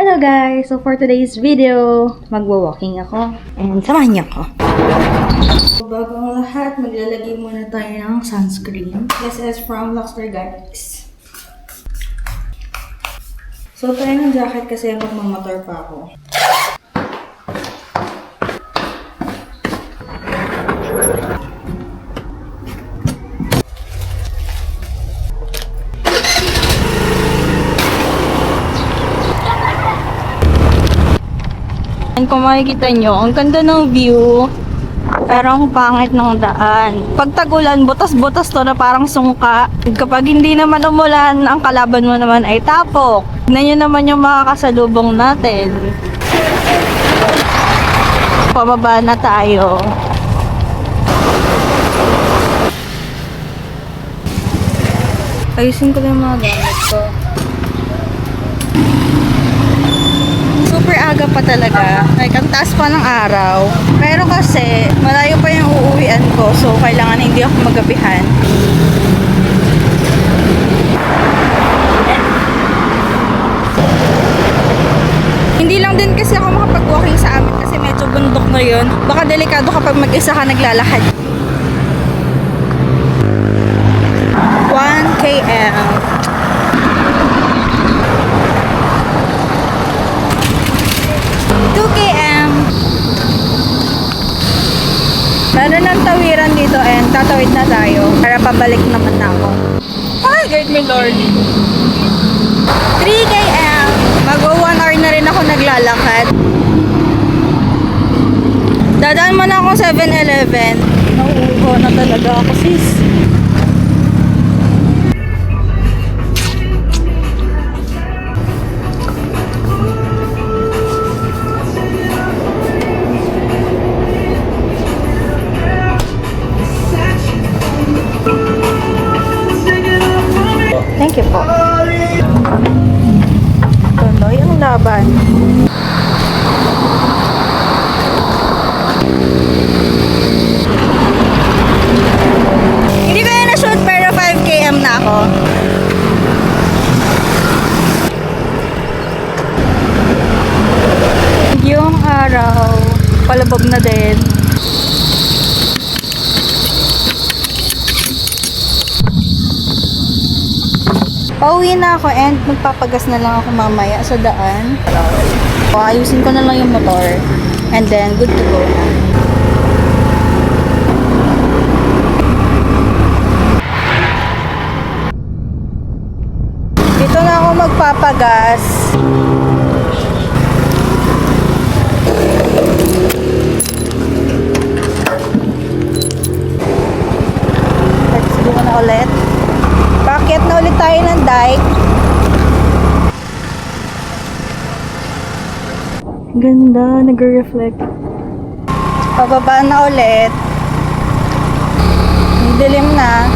Hello guys! So for today's video, magwa-walking ako. And samahan niyo ako. So bago ang lahat, maglalagay muna tayo ng sunscreen. This is from Luxury guys. So tayo ng jacket kasi magmamotor pa ako. Kung makikita nyo, ang ganda ng view, pero ang pangit ng daan. Pag tagulan, butas-butas to na parang sungka. Kapag hindi naman umulan, ang kalaban mo naman ay tapok. Tignan nyo naman yung makakasalubong natin. Pababa na tayo. Ayusin ko lang yung mga gamit ko. Super aga pa talaga. Like, ang taas pa ng araw. Pero kasi, malayo pa yung uuwian ko. So, kailangan hindi ako magabihan. Hindi lang din kasi ako makapag-walking sa amin kasi medyo bundok na yun. Baka delikado kapag mag-isa ka naglalakad. 1 km. Meron ng tawiran dito and tatawid na tayo para pabalik naman na ako. Ay, guide me Lord. 3 km. Mag-1 hour na rin ako naglalakad. Dadaan mo na akong 7-Eleven. Nauuho na talaga ako sis. Thank you po. Tuloy ang laban. Hindi ko yan na-shoot pero 5 km na ako. Yung araw, palabog na din. Pauwi na ako and magpapagas na lang ako mamaya sa daan. So, ayusin ko na lang yung motor and then good to go na. Dito na ako magpapagas. Let's go na ulit. Paakyat na ulit tayo ng dike. Ganda, nag-reflect. Pababa na ulit. Dilim na.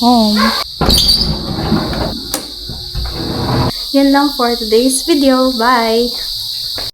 Home. Yan lang for today's video. Bye!